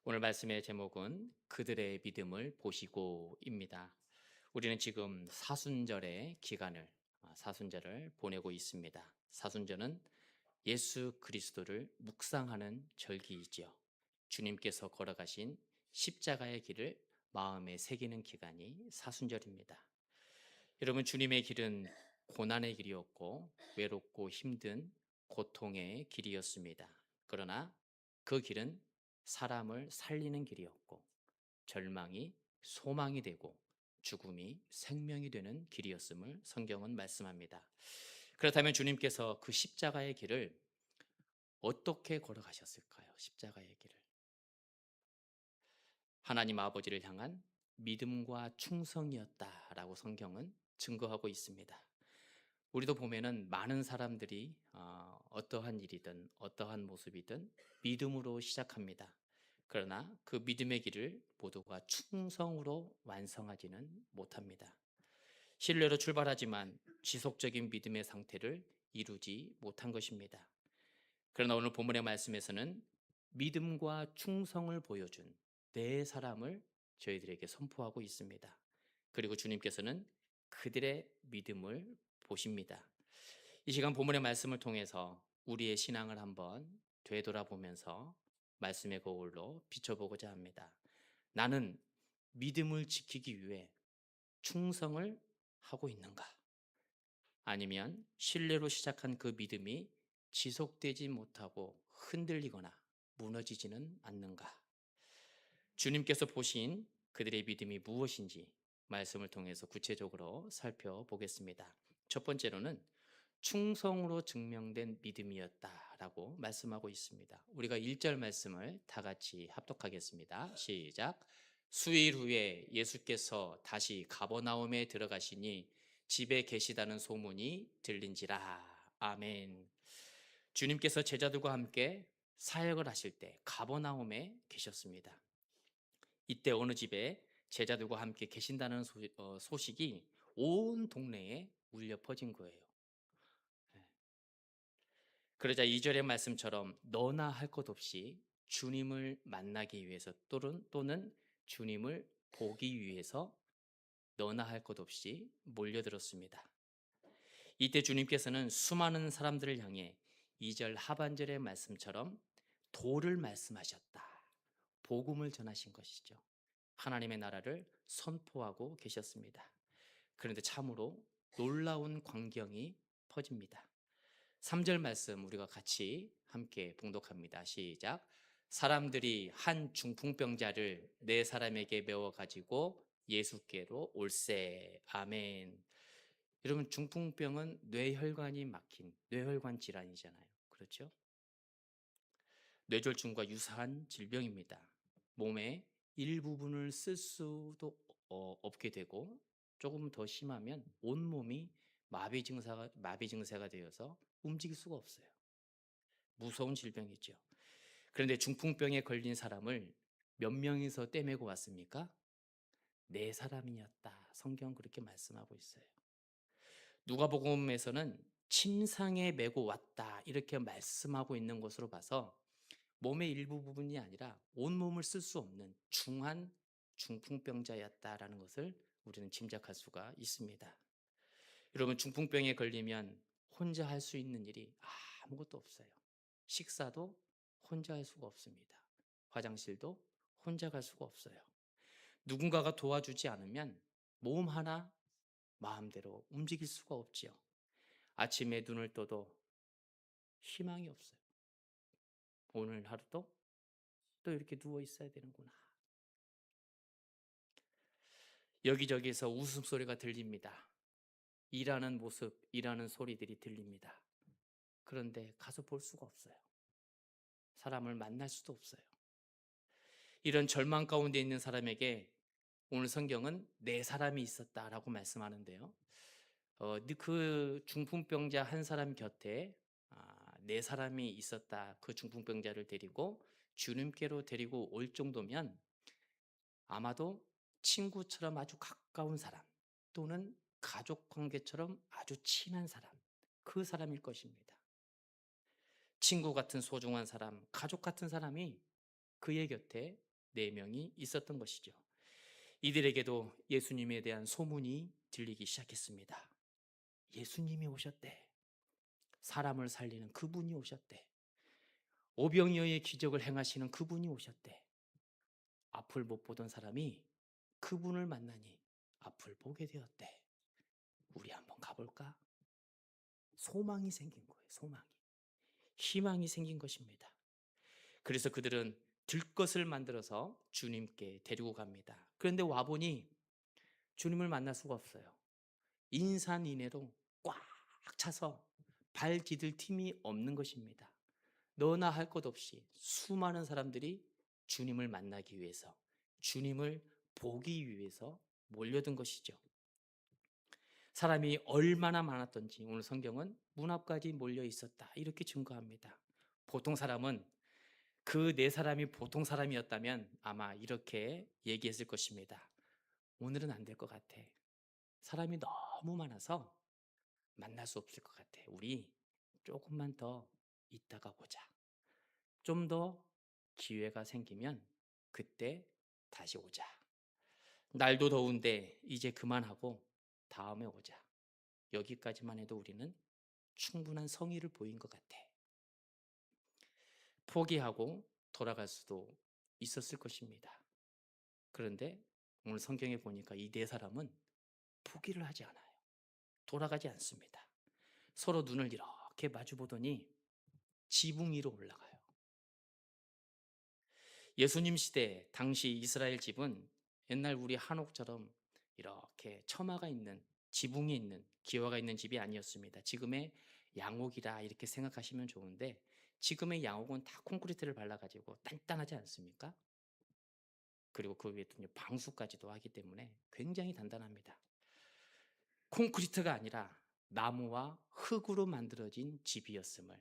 오늘 말씀의 제목은 그들의 믿음을 보시고입니다. 우리는 지금 사순절의 기간을 사순절을 보내고 있습니다. 사순절은 예수 그리스도를 묵상하는 절기이지요. 주님께서 걸어가신 십자가의 길을 마음에 새기는 기간이 사순절입니다. 여러분, 주님의 길은 고난의 길이었고 외롭고 힘든 고통의 길이었습니다. 그러나 그 길은 사람을 살리는 길이었고 절망이 소망이 되고 죽음이 생명이 되는 길이었음을 성경은 말씀합니다. 그렇다면 주님께서 그 십자가의 길을 어떻게 걸어가셨을까요? 십자가의 길을 하나님 아버지를 향한 믿음과 충성이었다라고 성경은 증거하고 있습니다. 우리도 보면은 많은 사람들이 어떠한 일이든 어떠한 모습이든 믿음으로 시작합니다. 그러나 그 믿음의 길을 모두가 충성으로 완성하지는 못합니다. 신뢰로 출발하지만 지속적인 믿음의 상태를 이루지 못한 것입니다. 그러나 오늘 본문의 말씀에서는 믿음과 충성을 보여준 네 사람을 저희들에게 선포하고 있습니다. 그리고 주님께서는 그들의 믿음을 보십니다. 이 시간 본문의 말씀을 통해서 우리의 신앙을 한번 되돌아보면서 말씀의 거울로 비춰보고자 합니다. 나는 믿음을 지키기 위해 충성을 하고 있는가? 아니면 신뢰로 시작한 그 믿음이 지속되지 못하고 흔들리거나 무너지지는 않는가? 주님께서 보신 그들의 믿음이 무엇인지 말씀을 통해서 구체적으로 살펴보겠습니다. 첫 번째로는 충성으로 증명된 믿음이었다라고 말씀하고 있습니다. 우리가 1절 말씀을 다 같이 합독하겠습니다. 시작. 수일 후에 예수께서 다시 가버나움에 들어가시니 집에 계시다는 소문이 들린지라. 아멘. 주님께서 제자들과 함께 사역을 하실 때 가버나움에 계셨습니다. 이때 어느 집에 제자들과 함께 계신다는 소식이 온 동네에 울려 퍼진 거예요. 그러자 2절의 말씀처럼 너나 할 것 없이 주님을 만나기 위해서 또는 주님을 보기 위해서 너나 할 것 없이 몰려들었습니다. 이때 주님께서는 수많은 사람들을 향해 2절 하반절의 말씀처럼 도를 말씀하셨다. 복음을 전하신 것이죠. 하나님의 나라를 선포하고 계셨습니다. 그런데 참으로 놀라운 광경이 퍼집니다. 3절 말씀 우리가 같이 함께 봉독합니다. 시작. 사람들이 한 중풍병자를 네 사람에게 메워 가지고 예수께로 올세. 아멘. 여러분, 중풍병은 뇌혈관이 막힌 뇌혈관 질환이잖아요. 그렇죠? 뇌졸중과 유사한 질병입니다. 몸의 일부분을 쓸 수도 없게 되고 조금 더 심하면 온몸이 마비 증세가 되어서 움직일 수가 없어요. 무서운 질병이죠. 그런데 중풍병에 걸린 사람을 몇 명이서 떼매고 왔습니까? 네 사람이었다. 성경 그렇게 말씀하고 있어요. 누가복음에서는 침상에 메고 왔다 이렇게 말씀하고 있는 것으로 봐서 몸의 일부 부분이 아니라 온몸을 쓸 수 없는 중한 중풍병자였다라는 것을 우리는 짐작할 수가 있습니다. 여러분, 중풍병에 걸리면 혼자 할 수 있는 일이 아무것도 없어요. 식사도 혼자 할 수가 없습니다. 화장실도 혼자 갈 수가 없어요. 누군가가 도와주지 않으면 몸 하나 마음대로 움직일 수가 없지요. 아침에 눈을 떠도 희망이 없어요. 오늘 하루도 또 이렇게 누워 있어야 되는구나. 여기저기서 웃음소리가 들립니다. 일하는 모습, 일하는 소리들이 들립니다. 그런데 가서 볼 수가 없어요. 사람을 만날 수도 없어요. 이런 절망 가운데 있는 사람에게 오늘 성경은 네 사람이 있었다라고 말씀하는데요. 그 중풍병자 한 사람 곁에 네 사람이 있었다. 그 중풍병자를 데리고 주님께로 데리고 올 정도면 아마도 친구처럼 아주 가까운 사람 또는 가족 관계처럼 아주 친한 사람, 그 사람일 것입니다. 친구 같은 소중한 사람, 가족 같은 사람이 그의 곁에 4명이 있었던 것이죠. 이들에게도 예수님에 대한 소문이 들리기 시작했습니다. 예수님이 오셨대. 사람을 살리는 그분이 오셨대. 오병이어의 기적을 행하시는 그분이 오셨대. 앞을 못 보던 사람이 그분을 만나니 앞을 보게 되었대. 우리 한번 가볼까? 소망이 생긴 거예요. 소망이. 희망이 생긴 것입니다. 그래서 그들은 들것을 만들어서 주님께 데리고 갑니다. 그런데 와보니 주님을 만날 수가 없어요. 인산인해로 꽉 차서 발 디딜 틈이 없는 것입니다. 너나 할 것 없이 수많은 사람들이 주님을 만나기 위해서, 주님을 보기 위해서 몰려든 것이죠. 사람이 얼마나 많았던지 오늘 성경은 문 앞까지 몰려 있었다 이렇게 증거합니다. 보통 사람은 그 4사람이 보통 사람이었다면 아마 이렇게 얘기했을 것입니다. 오늘은 안 될 것 같아. 사람이 너무 많아서 만날 수 없을 것 같아. 우리 조금만 더 있다가 보자. 좀 더 기회가 생기면 그때 다시 오자. 날도 더운데 이제 그만하고 다음에 오자. 여기까지만 해도 우리는 충분한 성의를 보인 것 같아. 포기하고 돌아갈 수도 있었을 것입니다. 그런데 오늘 성경에 보니까 이 4사람은 포기를 하지 않아요. 돌아가지 않습니다. 서로 눈을 이렇게 마주 보더니 지붕 위로 올라가요. 예수님 시대 당시 이스라엘 집은 옛날 우리 한옥처럼 이렇게 처마가 있는, 지붕이 있는, 기와가 있는 집이 아니었습니다. 지금의 양옥이라 이렇게 생각하시면 좋은데 지금의 양옥은 다 콘크리트를 발라가지고 단단하지 않습니까? 그리고 그 위에 또 방수까지도 하기 때문에 굉장히 단단합니다. 콘크리트가 아니라 나무와 흙으로 만들어진 집이었음을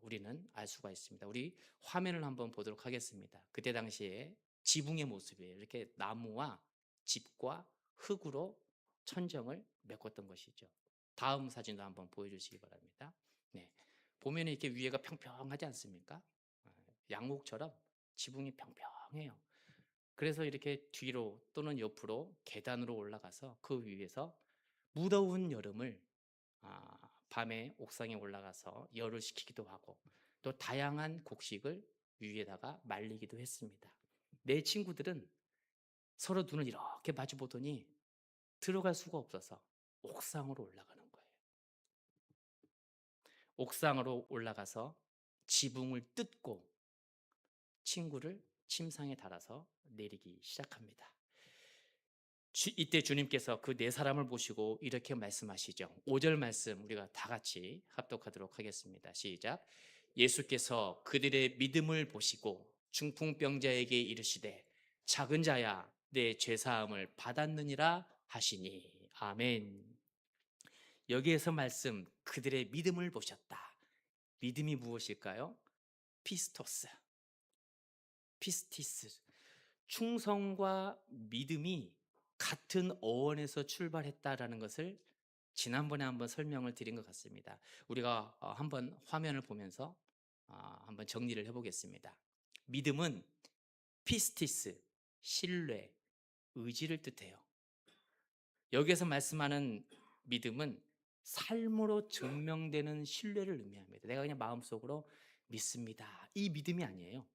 우리는 알 수가 있습니다. 우리 화면을 한번 보도록 하겠습니다. 그때 당시에 지붕의 모습이에요. 이렇게 나무와 집과 흙으로 천정을 메꿨던 것이죠. 다음 사진도 한번 보여주시기 바랍니다. 네, 보면 이렇게 위에가 평평하지 않습니까? 양옥처럼 지붕이 평평해요. 그래서 이렇게 뒤로 또는 옆으로 계단으로 올라가서 그 위에서 무더운 여름을 밤에 옥상에 올라가서 열을 식히기도 하고 또 다양한 곡식을 위에다가 말리기도 했습니다. 내 친구들은 서로 눈을 이렇게 마주 보더니 들어갈 수가 없어서 옥상으로 올라가는 거예요. 옥상으로 올라가서 지붕을 뜯고 친구를 침상에 달아서 내리기 시작합니다. 이때 주님께서 그 4사람을 보시고 이렇게 말씀하시죠. 5절 말씀 우리가 다 같이 합독하도록 하겠습니다. 시작. 예수께서 그들의 믿음을 보시고 중풍병자에게 이르시되 작은 자야 내 죄사함을 받았느니라 하시니. 아멘. 여기에서 말씀 그들의 믿음을 보셨다. 믿음이 무엇일까요? 피스토스, 피스티스. 충성과 믿음이 같은 어원에서 출발했다라는 것을 지난번에 한번 설명을 드린 것 같습니다. 우리가 한번 화면을 보면서 한번 정리를 해보겠습니다. 믿음은 피스티스, 신뢰, 의지를 뜻해요. 여기에서 말씀하는 믿음은 삶으로 증명되는 신뢰를 의미합니다. 내가 그냥 마음속으로 믿습니다. 이 믿음이 아니에요.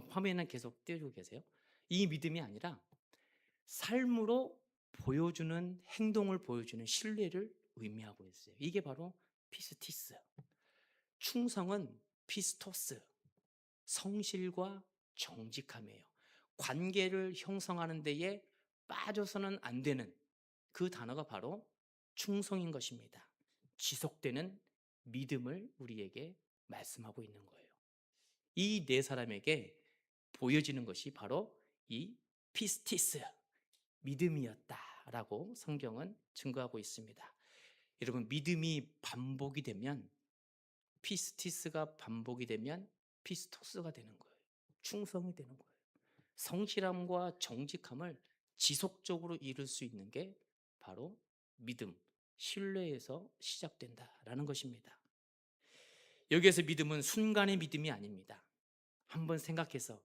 화면은 계속 띄워주고 계세요. 이 믿음이 아니라 삶으로 보여주는 행동을 보여주는 신뢰를 의미하고 있어요. 이게 바로 피스티스. 충성은 피스토스, 성실과 정직함이에요. 관계를 형성하는 데에 빠져서는 안 되는 그 단어가 바로 충성인 것입니다. 지속되는 믿음을 우리에게 말씀하고 있는 거예요. 이 4사람에게 보여지는 것이 바로 이 피스티스, 믿음이었다라고 성경은 증거하고 있습니다. 여러분, 믿음이 반복이 되면 피스티스가 반복이 되면 피스토스가 되는 거예요. 충성이 되는 거예요. 성실함과 정직함을 지속적으로 이룰 수 있는 게 바로 믿음, 신뢰에서 시작된다라는 것입니다. 여기에서 믿음은 순간의 믿음이 아닙니다. 한번 생각해서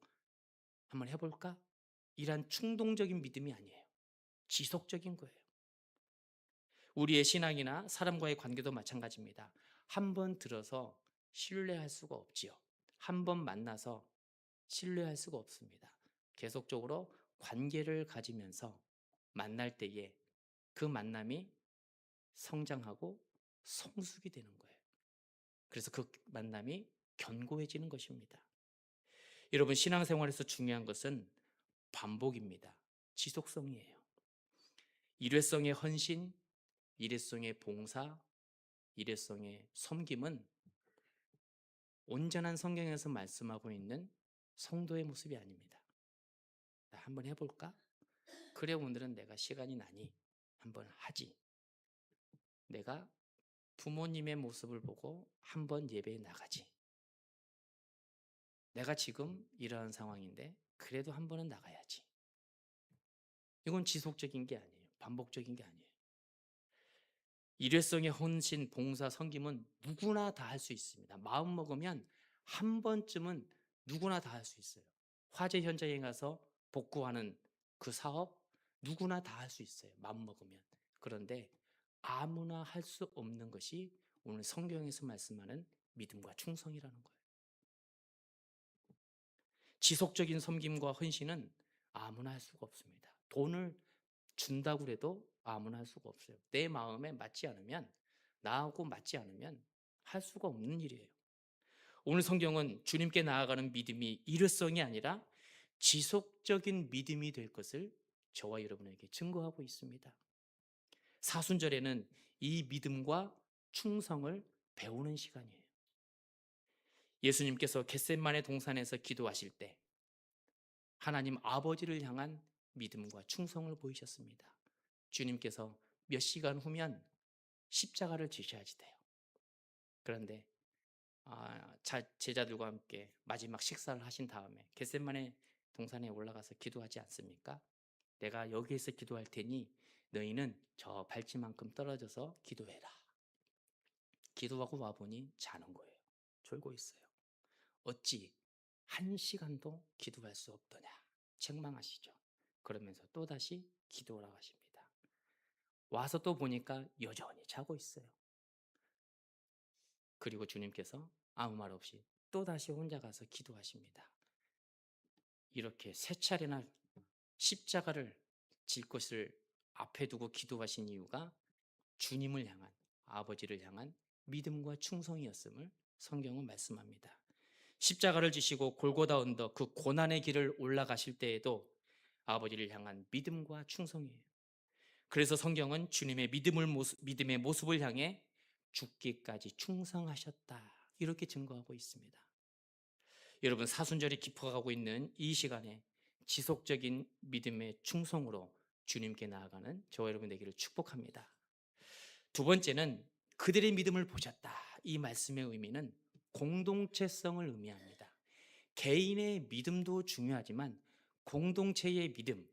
한번 해볼까? 이란 충동적인 믿음이 아니에요. 지속적인 거예요. 우리의 신앙이나 사람과의 관계도 마찬가지입니다. 한 번 들어서 신뢰할 수가 없지요. 한 번 만나서 신뢰할 수가 없습니다. 계속적으로 관계를 가지면서 만날 때에 그 만남이 성장하고 성숙이 되는 거예요. 그래서 그 만남이 견고해지는 것입니다. 여러분, 신앙생활에서 중요한 것은 반복입니다. 지속성이에요. 일회성의 헌신, 일회성의 봉사, 일회성의 섬김은 온전한 성경에서 말씀하고 있는 성도의 모습이 아닙니다. 한번 해볼까? 그래, 오늘은 내가 시간이 나니 한번 하지. 내가 부모님의 모습을 보고 한번 예배에 나가지. 내가 지금 이러한 상황인데 그래도 한 번은 나가야지. 이건 지속적인 게 아니에요. 반복적인 게 아니에요. 일회성의 헌신, 봉사, 섬김은 누구나 다 할 수 있습니다. 마음 먹으면 한 번쯤은 누구나 다 할 수 있어요. 화재 현장에 가서 복구하는 그 사업 누구나 다 할 수 있어요. 마음 먹으면. 그런데 아무나 할 수 없는 것이 오늘 성경에서 말씀하는 믿음과 충성이라는 거예요. 지속적인 섬김과 헌신은 아무나 할 수가 없습니다. 돈을 준다고 해도 아무나 할 수가 없어요. 내 마음에 맞지 않으면, 나하고 맞지 않으면 할 수가 없는 일이에요. 오늘 성경은 주님께 나아가는 믿음이 일회성이 아니라 지속적인 믿음이 될 것을 저와 여러분에게 증거하고 있습니다. 사순절에는 이 믿음과 충성을 배우는 시간이에요. 예수님께서 겟셋마네 동산에서 기도하실 때 하나님 아버지를 향한 믿음과 충성을 보이셨습니다. 주님께서 몇 시간 후면 십자가를 지셔야지 돼요. 그런데 제자들과 함께 마지막 식사를 하신 다음에 겟셋마네 동산에 올라가서 기도하지 않습니까? 내가 여기에서 기도할 테니 너희는 저 발치만큼 떨어져서 기도해라. 기도하고 와보니 자는 거예요. 졸고 있어요. 어찌 한 시간도 기도할 수 없더냐 책망하시죠. 그러면서 또다시 기도하러 가십니다. 와서 또 보니까 여전히 자고 있어요. 그리고 주님께서 아무 말 없이 또다시 혼자 가서 기도하십니다. 이렇게 세 차례나 십자가를 질 것을 앞에 두고 기도하신 이유가 주님을 향한, 아버지를 향한 믿음과 충성이었음을 성경은 말씀합니다. 십자가를 지시고 골고다 언덕 그 고난의 길을 올라가실 때에도 아버지를 향한 믿음과 충성이에요. 그래서 성경은 주님의 믿음의 모습을 향해 죽기까지 충성하셨다 이렇게 증거하고 있습니다. 여러분, 사순절이 깊어가고 있는 이 시간에 지속적인 믿음의 충성으로 주님께 나아가는 저와 여러분 되기를 축복합니다. 두 번째는 그들의 믿음을 보셨다. 이 말씀의 의미는 공동체성을 의미합니다. 개인의 믿음도 중요하지만 공동체의 믿음,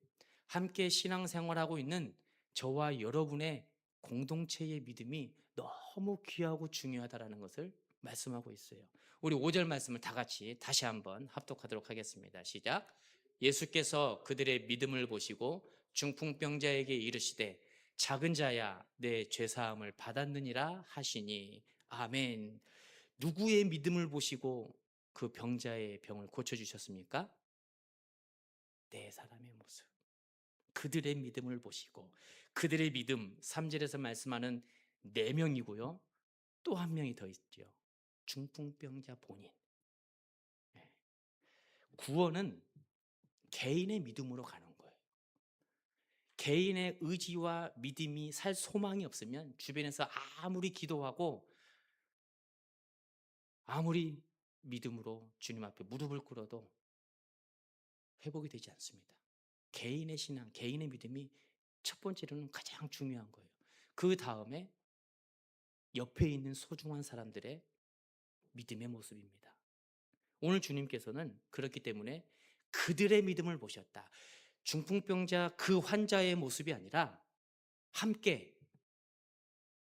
함께 신앙생활하고 있는 저와 여러분의 공동체의 믿음이 너무 귀하고 중요하다는 것을 말씀하고 있어요. 우리 5절 말씀을 다 같이 다시 한번 합독하도록 하겠습니다. 시작. 예수께서 그들의 믿음을 보시고 중풍병자에게 이르시되 작은 자야 내 죄사함을 받았느니라 하시니. 아멘. 누구의 믿음을 보시고 그 병자의 병을 고쳐주셨습니까? 네 사람의 모습. 그들의 믿음을 보시고, 그들의 믿음 3절에서 말씀하는 4명이고요. 또 한 명이 더 있죠. 중풍병자 본인. 구원은 개인의 믿음으로 가는 거예요. 개인의 의지와 믿음이 살 소망이 없으면 주변에서 아무리 기도하고 아무리 믿음으로 주님 앞에 무릎을 꿇어도 회복이 되지 않습니다. 개인의 신앙, 개인의 믿음이 첫 번째로는 가장 중요한 거예요. 그 다음에 옆에 있는 소중한 사람들의 믿음의 모습입니다. 오늘 주님께서는 그렇기 때문에 그들의 믿음을 보셨다. 중풍병자 그 환자의 모습이 아니라 함께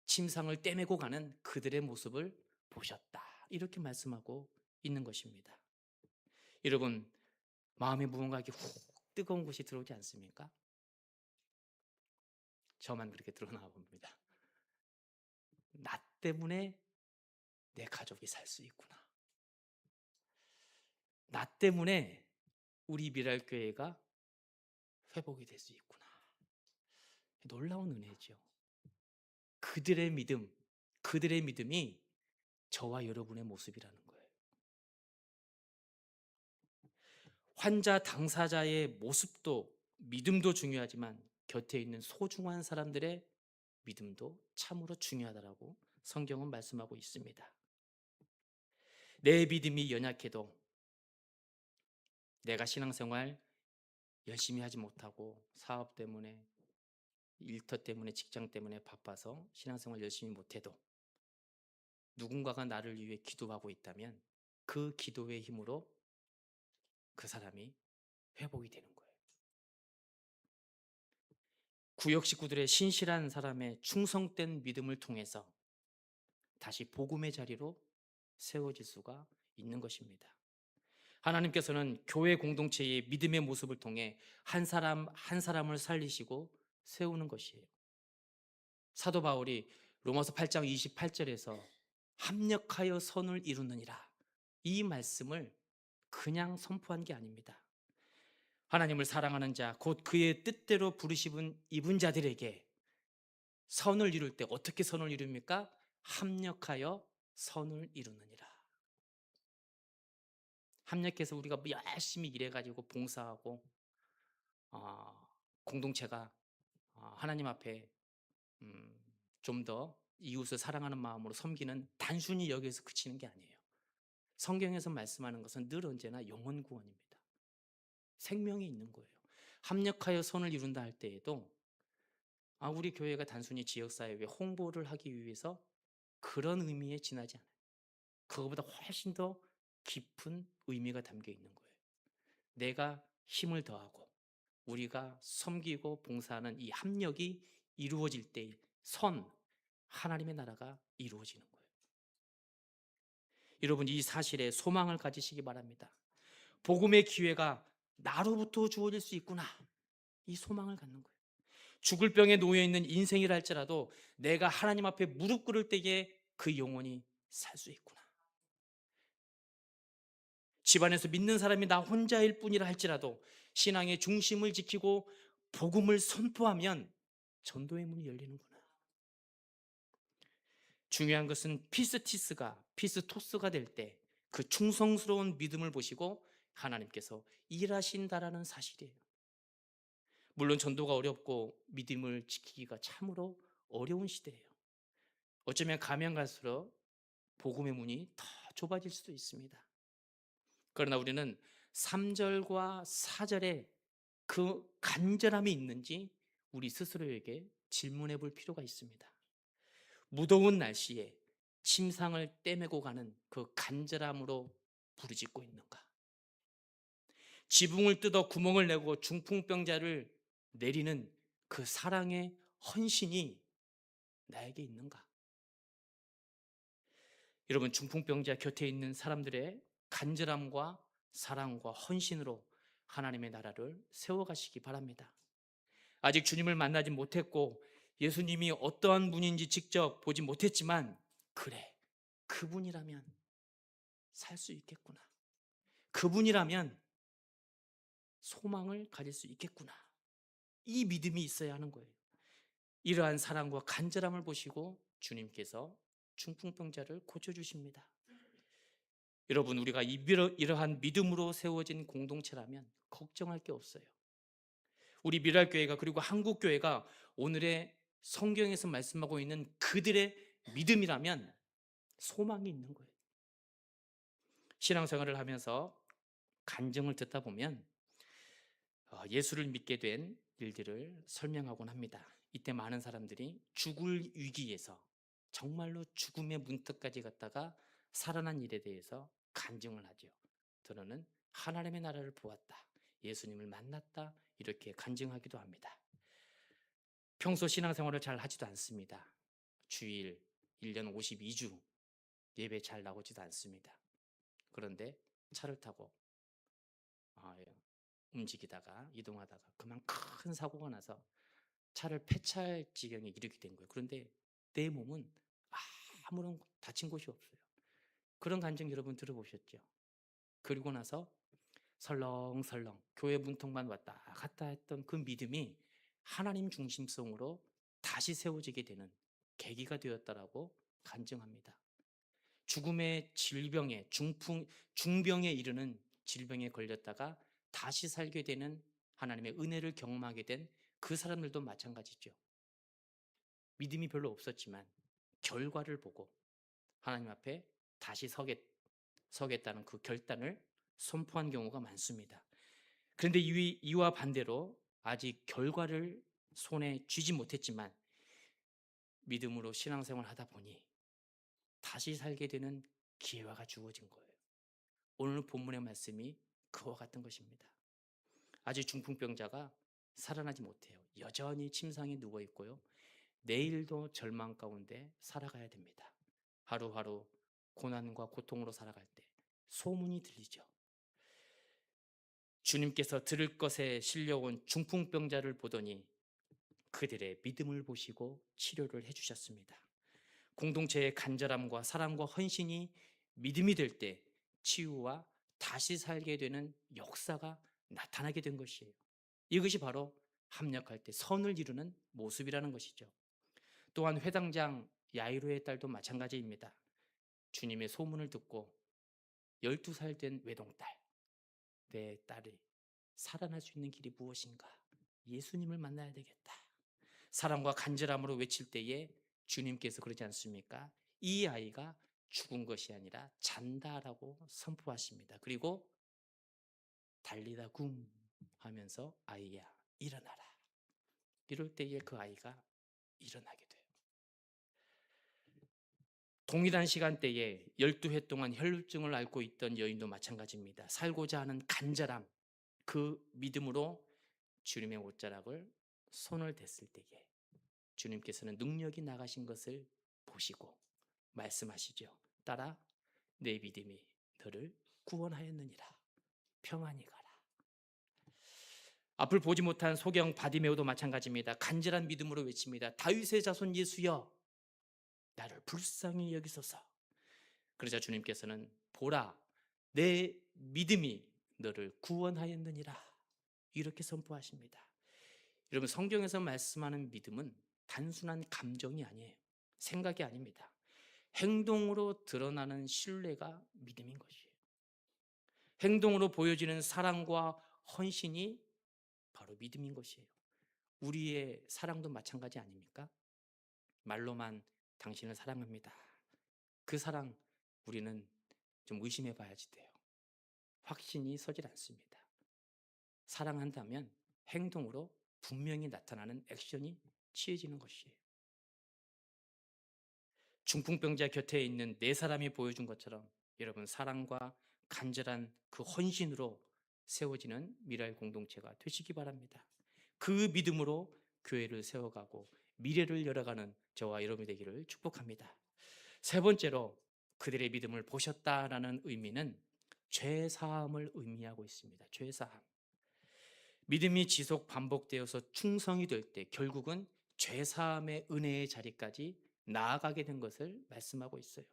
침상을 떼매고 가는 그들의 모습을 보셨다. 이렇게 말씀하고 있는 것입니다. 여러분, 마음에 무언가 이렇게 훅 뜨거운 것이 들어오지 않습니까? 저만 그렇게 드러나 봅니다. 나 때문에 내 가족이 살 수 있구나. 나 때문에 우리 미랄교회가 회복이 될 수 있구나. 놀라운 은혜죠. 그들의 믿음, 그들의 믿음이 저와 여러분의 모습이라는 거예요. 환자 당사자의 모습도 믿음도 중요하지만 곁에 있는 소중한 사람들의 믿음도 참으로 중요하다라고 성경은 말씀하고 있습니다. 내 믿음이 연약해도 내가 신앙생활 열심히 하지 못하고 사업 때문에 일터 때문에 직장 때문에 바빠서 신앙생활 열심히 못해도 누군가가 나를 위해 기도하고 있다면 그 기도의 힘으로 그 사람이 회복이 되는 거예요. 구역 식구들의 신실한 사람의 충성된 믿음을 통해서 다시 복음의 자리로 세워질 수가 있는 것입니다. 하나님께서는 교회 공동체의 믿음의 모습을 통해 한 사람 한 사람을 살리시고 세우는 것이에요. 사도 바울이 로마서 8장 28절에서 합력하여 선을 이루느니라, 이 말씀을 그냥 선포한 게 아닙니다. 하나님을 사랑하는 자, 곧 그의 뜻대로 부르심은 입은 자들에게 선을 이룰 때 어떻게 선을 이룹니까? 합력하여 선을 이루느니라. 합력해서 우리가 열심히 일해가지고 봉사하고 공동체가 하나님 앞에 좀 더 이웃을 사랑하는 마음으로 섬기는, 단순히 여기에서 그치는 게 아니에요. 성경에서 말씀하는 것은 늘 언제나 영혼 구원입니다. 생명이 있는 거예요. 합력하여 선을 이룬다 할 때에도 우리 교회가 단순히 지역사회에 홍보를 하기 위해서 그런 의미에 지나지 않아요. 그거보다 훨씬 더 깊은 의미가 담겨 있는 거예요. 내가 힘을 더하고 우리가 섬기고 봉사하는 이 합력이 이루어질 때 하나님의 나라가 이루어지는 거예요. 여러분, 이 사실에 소망을 가지시기 바랍니다. 복음의 기회가 나로부터 주어질 수 있구나, 이 소망을 갖는 거예요. 죽을 병에 놓여 있는 인생이라 할지라도 내가 하나님 앞에 무릎 꿇을 때에 그 영혼이 살 수 있구나. 집안에서 믿는 사람이 나 혼자일 뿐이라 할지라도 신앙의 중심을 지키고 복음을 선포하면 전도의 문이 열리는구나. 중요한 것은 피스토스가 될 때 그 충성스러운 믿음을 보시고 하나님께서 일하신다라는 사실이에요. 물론 전도가 어렵고 믿음을 지키기가 참으로 어려운 시대예요. 어쩌면 가면 갈수록 복음의 문이 더 좁아질 수도 있습니다. 그러나 우리는 3절과 4절에 그 간절함이 있는지 우리 스스로에게 질문해 볼 필요가 있습니다. 무더운 날씨에 침상을 떼매고 가는 그 간절함으로 부르짖고 있는가? 지붕을 뜯어 구멍을 내고 중풍병자를 내리는 그 사랑의 헌신이 나에게 있는가? 여러분, 중풍병자 곁에 있는 사람들의 간절함과 사랑과 헌신으로 하나님의 나라를 세워가시기 바랍니다. 아직 주님을 만나지 못했고 예수님이 어떠한 분인지 직접 보지 못했지만, 그래, 그분이라면 살 수 있겠구나, 그분이라면 소망을 가질 수 있겠구나, 이 믿음이 있어야 하는 거예요. 이러한 사랑과 간절함을 보시고 주님께서 중풍병자를 고쳐주십니다. 여러분, 우리가 이러한 믿음으로 세워진 공동체라면 걱정할 게 없어요. 우리 미랄교회가, 그리고 한국교회가 오늘의 성경에서 말씀하고 있는 그들의 믿음이라면 소망이 있는 거예요. 신앙생활을 하면서 간증을 듣다 보면 예수를 믿게 된 일들을 설명하곤 합니다. 이때 많은 사람들이 죽을 위기에서 정말로 죽음의 문턱까지 갔다가 살아난 일에 대해서 간증을 하죠. 저는 하나님의 나라를 보았다, 예수님을 만났다, 이렇게 간증하기도 합니다. 평소 신앙생활을 잘 하지도 않습니다. 주일 1년 52주 예배 잘 나오지도 않습니다. 그런데 차를 타고 움직이다가 이동하다가 그만 큰 사고가 나서 차를 폐차할 지경에 이르게 된 거예요. 그런데 내 몸은 아무런 다친 곳이 없어요. 그런 간증 여러분 들어보셨죠? 그리고 나서 설렁설렁 교회 문턱만 왔다 갔다 했던 그 믿음이 하나님 중심성으로 다시 세워지게 되는 계기가 되었다라고 간증합니다. 죽음의 질병에 중병에 이르는 질병에 걸렸다가 다시 살게 되는 하나님의 은혜를 경험하게 된 그 사람들도 마찬가지죠. 믿음이 별로 없었지만 결과를 보고 하나님 앞에 다시 서겠다는 그 결단을 선포한 경우가 많습니다. 그런데 이와 반대로 아직 결과를 손에 쥐지 못했지만 믿음으로 신앙생활을 하다 보니 다시 살게 되는 기회가 주어진 거예요. 오늘 본문의 말씀이 그와 같은 것입니다. 아직 중풍병자가 살아나지 못해요. 여전히 침상에 누워 있고요. 내일도 절망 가운데 살아가야 됩니다. 하루하루 고난과 고통으로 살아갈 때 소문이 들리죠. 주님께서 들을 것에 실려온 중풍병자를 보더니 그들의 믿음을 보시고 치료를 해주셨습니다. 공동체의 간절함과 사랑과 헌신이 믿음이 될 때 치유와 다시 살게 되는 역사가 나타나게 된 것이에요. 이것이 바로 합력할 때 선을 이루는 모습이라는 것이죠. 또한 회당장 야이로의 딸도 마찬가지입니다. 주님의 소문을 듣고 12살 된 외동딸, 내 딸이 살아날 수 있는 길이 무엇인가? 예수님을 만나야 되겠다. 사랑과 간절함으로 외칠 때에 주님께서 그러지 않습니까? 이 아이가 죽은 것이 아니라 잔다라고 선포하십니다. 그리고 달리다 굼 하면서 아이야 일어나라. 이럴 때에 그 아이가 일어나게 돼요. 동일한 시간대에 12해 동안 혈루증을 앓고 있던 여인도 마찬가지입니다. 살고자 하는 간절함, 그 믿음으로 주님의 옷자락을 손을 댔을 때에 주님께서는 능력이 나가신 것을 보시고 말씀하시죠. 딸아, 내 믿음이 너를 구원하였느니라. 평안히 가라. 앞을 보지 못한 소경 바디메오도 마찬가지입니다. 간절한 믿음으로 외칩니다. 다윗의 자손 예수여, 나를 불쌍히 여기소서. 그러자 주님께서는 보라, 내 믿음이 너를 구원하였느니라. 이렇게 선포하십니다. 여러분, 성경에서 말씀하는 믿음은 단순한 감정이 아니에요. 생각이 아닙니다. 행동으로 드러나는 신뢰가 믿음인 것이에요. 행동으로 보여지는 사랑과 헌신이 바로 믿음인 것이에요. 우리의 사랑도 마찬가지 아닙니까? 말로만 당신을 사랑합니다. 그 사랑 우리는 좀 의심해 봐야지 돼요. 확신이 서질 않습니다. 사랑한다면 행동으로 분명히 나타나는 액션이 취해지는 것이에요. 중풍병자 곁에 있는 네 사람이 보여준 것처럼 여러분, 사랑과 간절한 그 헌신으로 세워지는 미랄 공동체가 되시기 바랍니다. 그 믿음으로 교회를 세워가고 미래를 열어가는 저와 여러분이 되기를 축복합니다. 세 번째로 그들의 믿음을 보셨다라는 의미는 죄사함을 의미하고 있습니다. 죄사함. 믿음이 지속 반복되어서 충성이 될 때 결국은 죄사함의 은혜의 자리까지 나아가게 된 것을 말씀하고 있어요.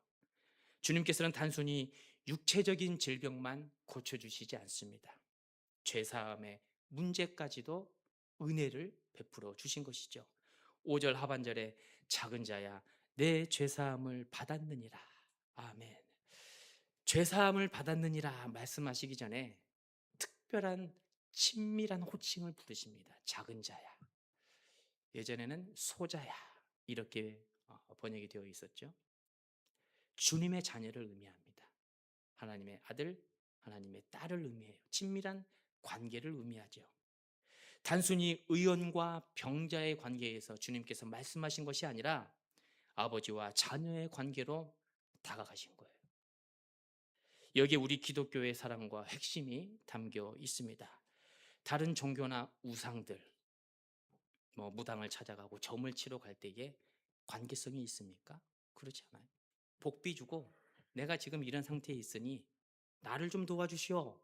주님께서는 단순히 육체적인 질병만 고쳐주시지 않습니다. 죄사함의 문제까지도 은혜를 베풀어 주신 것이죠. 5절 하반절에 작은 자야 내 죄사함을 받았느니라. 아멘. 죄사함을 받았느니라 말씀하시기 전에 특별한 친밀한 호칭을 부르십니다. 작은 자야. 예전에는 소자야 이렇게 번역이 되어 있었죠. 주님의 자녀를 의미합니다. 하나님의 아들, 하나님의 딸을 의미해요. 친밀한 관계를 의미하죠. 단순히 의원과 병자의 관계에서 주님께서 말씀하신 것이 아니라 아버지와 자녀의 관계로 다가가신 거예요. 여기에 우리 기독교의 사랑과 핵심이 담겨 있습니다. 다른 종교나 우상들, 무당을 찾아가고 점을 치러 갈 때에 관계성이 있습니까? 그렇지 않아요. 복비 주고 내가 지금 이런 상태에 있으니 나를 좀 도와주시오.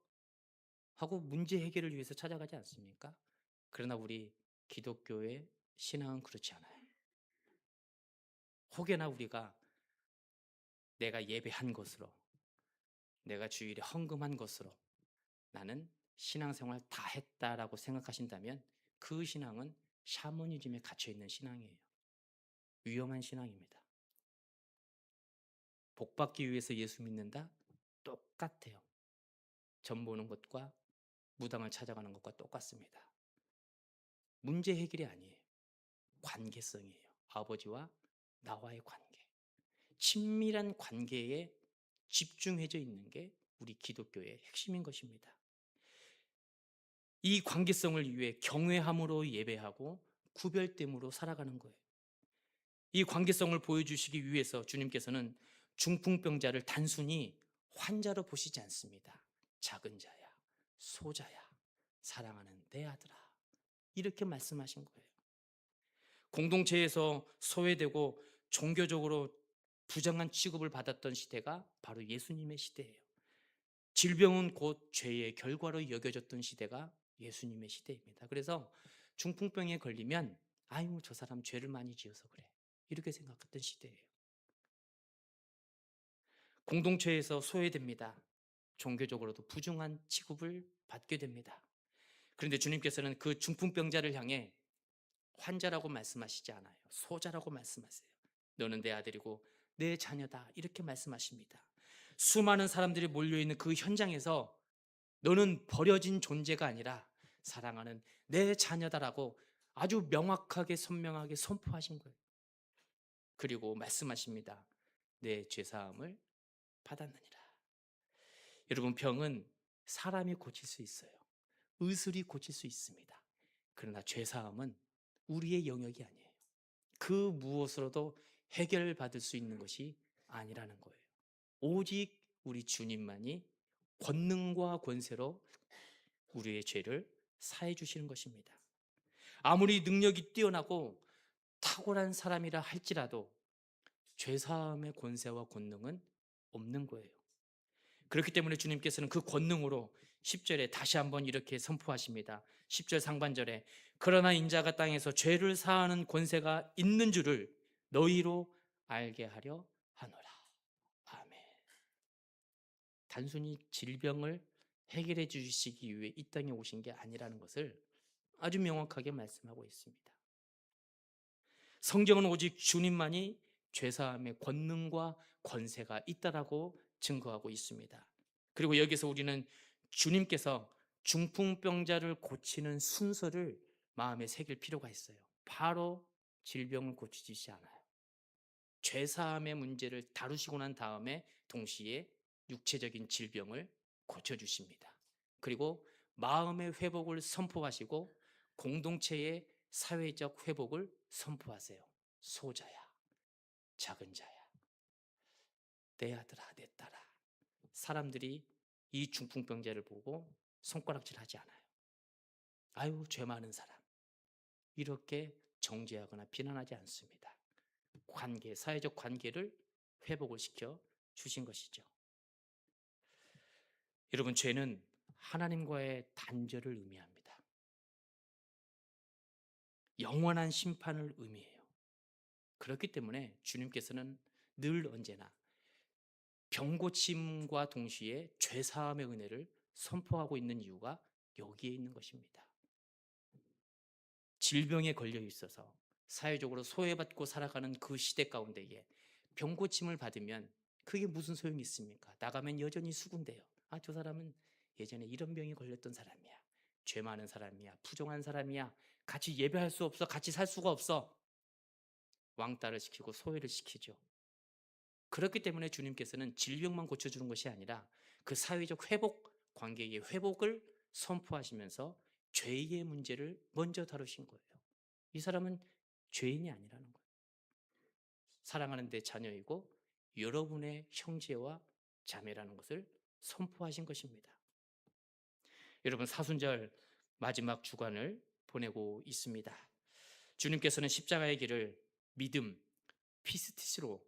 하고 문제 해결을 위해서 찾아가지 않습니까? 그러나 우리 기독교의 신앙은 그렇지 않아요. 혹여나 우리가 내가 예배한 것으로, 내가 주일에 헌금한 것으로 나는 신앙생활 다 했다라고 생각하신다면 그 신앙은 샤머니즘에 갇혀 있는 신앙이에요. 위험한 신앙입니다. 복 받기 위해서 예수 믿는다? 똑같아요. 점 보는 것과 무당을 찾아가는 것과 똑같습니다. 문제 해결이 아니에요. 관계성이에요. 아버지와 나와의 관계. 친밀한 관계에 집중해져 있는 게 우리 기독교의 핵심인 것입니다. 이 관계성을 위해 경외함으로 예배하고 구별됨으로 살아가는 거예요. 이 관계성을 보여주시기 위해서 주님께서는 중풍병자를 단순히 환자로 보시지 않습니다. 작은 자야, 소자야, 사랑하는 내 아들아, 이렇게 말씀하신 거예요. 공동체에서 소외되고 종교적으로 부정한 취급을 받았던 시대가 바로 예수님의 시대예요. 질병은 곧 죄의 결과로 여겨졌던 시대가 예수님의 시대입니다. 그래서 중풍병에 걸리면 아유, 저 사람 죄를 많이 지어서 그래, 이렇게 생각했던 시대예요. 공동체에서 소외됩니다. 종교적으로도 부정한 취급을 받게 됩니다. 그런데 주님께서는 그 중풍병자를 향해 환자라고 말씀하시지 않아요. 소자라고 말씀하세요. 너는 내 아들이고 내 자녀다, 이렇게 말씀하십니다. 수많은 사람들이 몰려있는 그 현장에서 너는 버려진 존재가 아니라 사랑하는 내 자녀다라고 아주 명확하게 선명하게 선포하신 거예요. 그리고 말씀하십니다. 내 죄사함을 받았느니라. 여러분, 병은 사람이 고칠 수 있어요. 의술이 고칠 수 있습니다. 그러나 죄사함은 우리의 영역이 아니에요. 그 무엇으로도 해결받을 수 있는 것이 아니라는 거예요. 오직 우리 주님만이 권능과 권세로 우리의 죄를 사해 주시는 것입니다. 아무리 능력이 뛰어나고 탁월한 사람이라 할지라도 죄사함의 권세와 권능은 없는 거예요. 그렇기 때문에 주님께서는 그 권능으로 10절에 다시 한번 이렇게 선포하십니다. 10절 상반절에 그러나 인자가 땅에서 죄를 사하는 권세가 있는 줄을 너희로 알게 하려 하노라. 아멘. 단순히 질병을 해결해 주시기 위해 이 땅에 오신 게 아니라는 것을 아주 명확하게 말씀하고 있습니다. 성경은 오직 주님만이 죄사함의 권능과 권세가 있다라고 증거하고 있습니다. 그리고 여기서 우리는 주님께서 중풍병자를 고치는 순서를 마음에 새길 필요가 있어요. 바로 질병을 고치지 않아요. 죄사함의 문제를 다루시고 난 다음에 동시에 육체적인 질병을 고쳐주십니다. 그리고 마음의 회복을 선포하시고 공동체의 사회적 회복을 선포하세요. 소자야, 작은 자야, 내 아들아, 내 딸아. 사람들이 이 중풍병자를 보고 손가락질하지 않아요. 아유, 죄 많은 사람, 이렇게 정죄하거나 비난하지 않습니다. 관계, 사회적 관계를 회복을 시켜 주신 것이죠. 여러분, 죄는 하나님과의 단절을 의미합니다. 영원한 심판을 의미해요. 그렇기 때문에 주님께서는 늘 언제나 병고침과 동시에 죄사함의 은혜를 선포하고 있는 이유가 여기에 있는 것입니다. 질병에 걸려 있어서 사회적으로 소외받고 살아가는 그 시대 가운데에 병고침을 받으면 그게 무슨 소용이 있습니까? 나가면 여전히 수군대요. 아, 저 사람은 예전에 이런 병에 걸렸던 사람이야. 죄 많은 사람이야. 부정한 사람이야. 같이 예배할 수 없어. 같이 살 수가 없어. 왕따를 시키고 소외를 시키죠. 그렇기 때문에 주님께서는 질병만 고쳐주는 것이 아니라 그 사회적 회복, 관계의 회복을 선포하시면서 죄의 문제를 먼저 다루신 거예요. 이 사람은 죄인이 아니라는 거예요. 사랑하는 내 자녀이고 여러분의 형제와 자매라는 것을 선포하신 것입니다. 여러분, 사순절 마지막 주간을 보내고 있습니다. 주님께서는 십자가의 길을 믿음, 피스티스로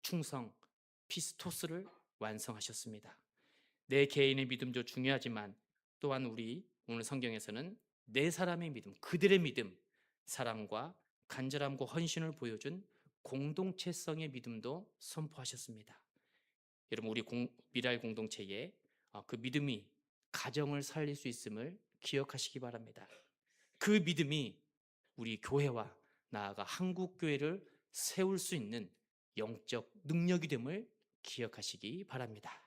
충성, 피스토스를 완성하셨습니다. 내 개인의 믿음도 중요하지만 또한 우리 오늘 성경에서는 네 사람의 믿음, 그들의 믿음, 사랑과 간절함과 헌신을 보여준 공동체성의 믿음도 선포하셨습니다. 여러분, 우리 미랄 공동체에 그 믿음이 가정을 살릴 수 있음을 기억하시기 바랍니다. 그 믿음이 우리 교회와 나아가 한국 교회를 세울 수 있는 영적 능력이 됨을 기억하시기 바랍니다.